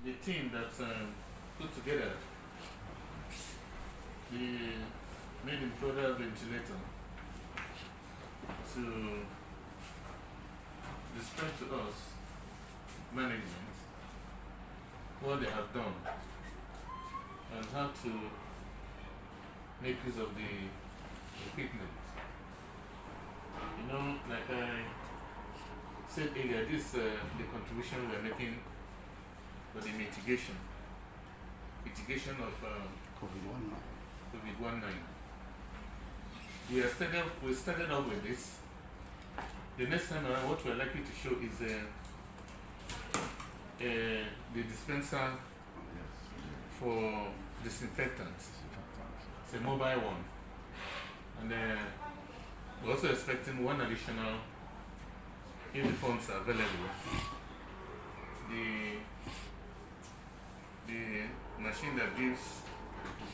the team that put together the made in Florida ventilator to describe to us management what they have done and how to make use of the equipment. You know, like I said earlier, this is the contribution we're making for the mitigation of COVID-19. We started off with this. The next time around, what we're likely to show is the dispenser for disinfectants. It's a mobile one. And we're also expecting one additional, if the funds are available. The machine that gives,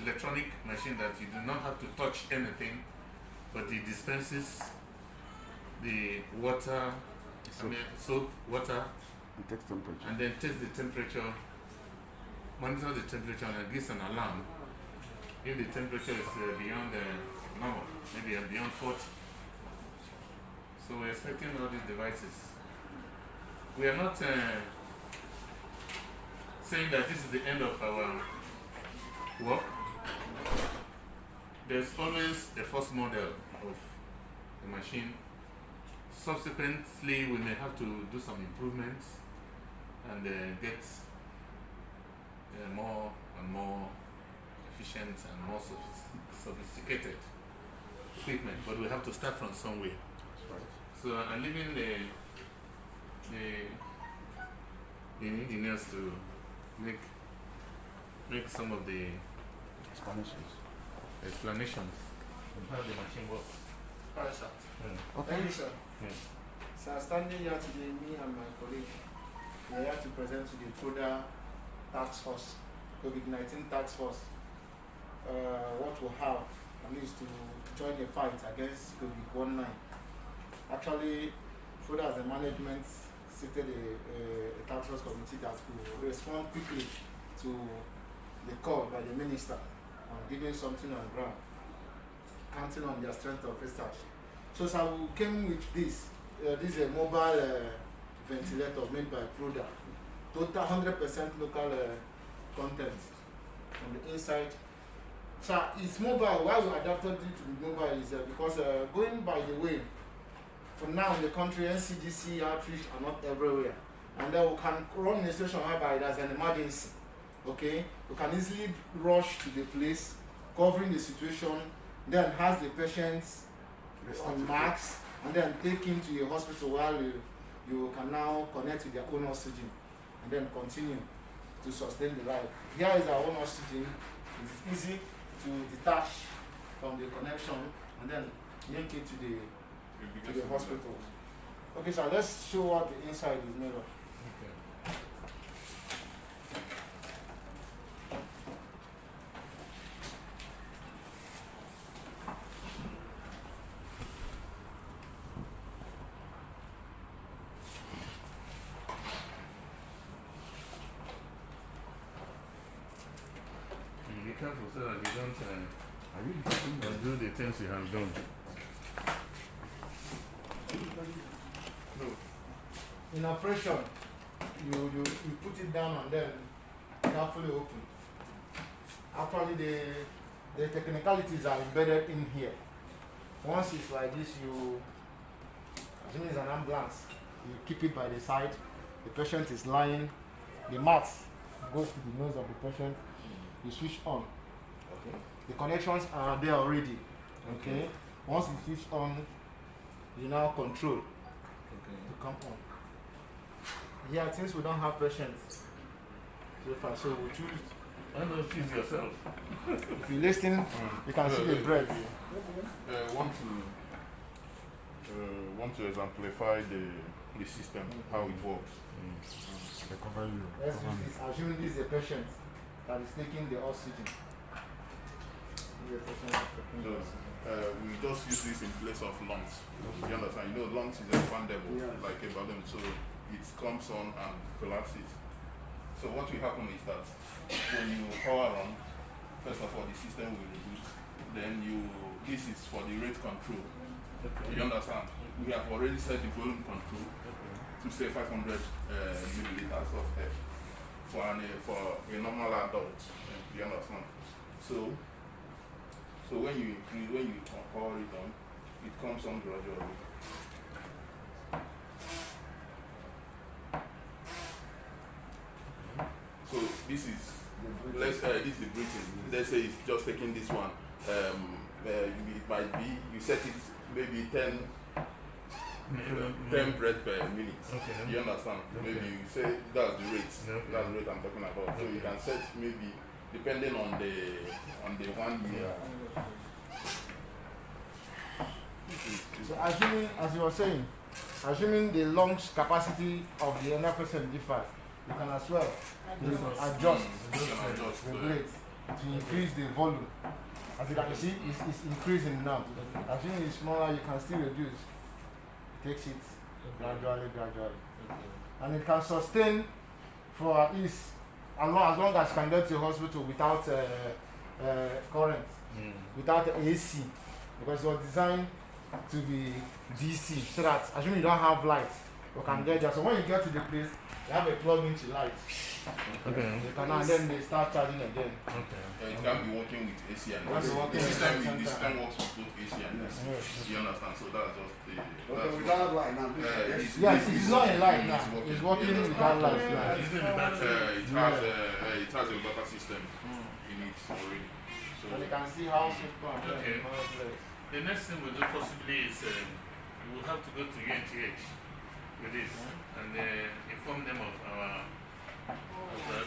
electronic machine that you do not have to touch anything, but it dispenses the water, soap, water, It takes temperature. and then takes the temperature, monitors the temperature, and gives an alarm if the temperature is beyond normal, maybe beyond 40. So we're expecting all these devices. We are not saying that this is the end of our work. There's always a first model of the machine. Subsequently, we may have to do some improvements and get more and more efficient and more sophisticated equipment. But we have to start from somewhere. That's right. So I'm leaving the engineers to make some of the explanations on how the machine works. Alright, sir. Okay. Thank you, sir. Yes. So standing here today, me and my colleague, we are here to present to the PRODA Task Force, COVID-19 Task Force, what we have, at least to join the fight against COVID-19. Actually, PRODA as a management seated a task force committee that will respond quickly to the call by the minister on giving something on ground, counting on their strength of research. So, sir, we came with this. This is a mobile ventilator made by PRODA. Total 100% local content on the inside. So, it's mobile. Why we adapted it to be mobile is because going by the way, for now in the country, NCDC outreach are not everywhere. And then we can run a situation whereby there's an emergency. Okay? We can easily rush to the place, covering the situation, then has the patients on masks, and then take him to a hospital while you can now connect with their own oxygen and then continue to sustain the life. Here is our own oxygen. It's easy to detach from the connection and then link it to the hospital. Okay, so let's show what the inside is made of. Okay. Be careful so that you don't undo the things you have done. In operation, you put it down and then carefully open. Actually, the technicalities are embedded in here. Once it's like this, you assume it's an ambulance. You keep it by the side. The patient is lying. The mask goes to the nose of the patient. You switch on. Okay. The connections are there already. Okay. Once you switch on, you now control to come on. Yeah, since we don't have patients so far, so we choose. I know, choose yourself. If you listen, you can see the breath. Want to exemplify the system, how it works. They cover you. Let's use this. Assuming this is a patient that is taking the oxygen. So we just use this in place of lungs. You understand? You know, lungs is expandable, Yeah. like a balloon, so it comes on and collapses. So what will happen is that when you power on, first of all the system will reboot. Then this is for the rate control. You understand? We have already set the volume control to say 500 milliliters of air for a normal adult. You understand? So when you power it on, it comes on gradually. So this is this is the breathing. Let's say it's just taking this one. It might be you set it maybe 10 breaths per minute. Okay. You understand? Okay. Maybe you say that's the rate. Okay. That's the rate I'm talking about. So you can set maybe depending on the 1 year. So assuming, as you were saying, assuming the lungs capacity of the NFS 75, you can as well adjust, You can adjust. regulate to increase the volume. As you can see, it's increasing now. Assuming it's smaller, you can still reduce. It takes it gradually. And it can sustain for at least as long as can get to the hospital without current, without AC, because it was designed to be DC, so that assuming you don't have light, you can get there. So when you get to the place, you have a plug into light. Okay. You can, and then they start charging again. Okay. It can be working with AC and Can be DC. working The with system AC. works with both AC and DC. You understand? So that's just the. Okay, without light now. Yes, it's not in light now. It's working without light now. Is it the battery? It has a better system in it already. So And you can see how simple and Okay. very The next thing we'll do possibly is we will have to go to UNTH with this and inform them of our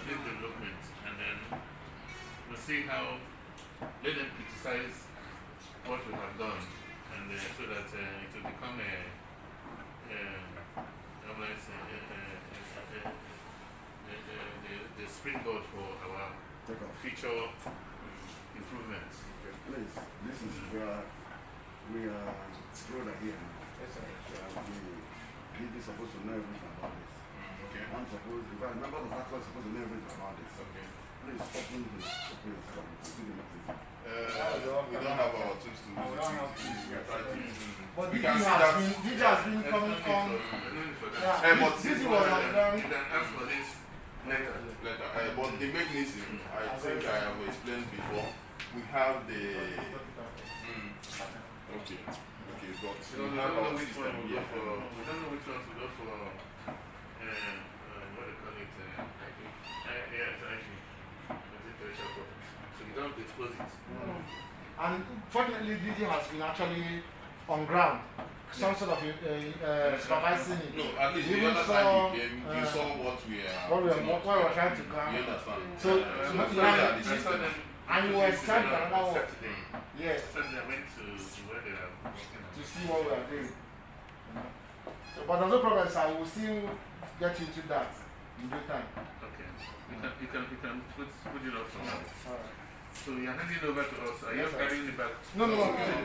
big development, and then we'll see how, let them criticize what we have done, and so that it will become the springboard for our Take off. future improvements. Please, this is where we are brother here. We is supposed to know everything about this. okay. I'm supposed, if I remember the fact, I'm supposed to know everything about this. Okay. Please open this. Please come. See the message. We don't have our tools to use it. We are trying to use it. But We DJ can see has that. been coming from. Yeah, but this You was can ask for this later. Later. But the mechanism, I think I have explained before. We have the. Okay. But So we we have don't know our which one system will go here. for. We don't know which one to go for. What do you call it? Yes, actually. So you don't expose it. And fortunately, DJ has been actually on ground, some sort of supervising it. No, at least the Even other saw, time you came, you saw what we are. what we were trying to come. You understand? So, so so those yeah, are the system. And you were sent another one. Saturday. Yes, Saturday I went to where they are working on. to see what we are doing. So, but there's no problem, sir. We'll still get into that in due time. Okay. You can put it up for now. All right. So you're handing over to us. Are you Yes, sir. carrying it back? No.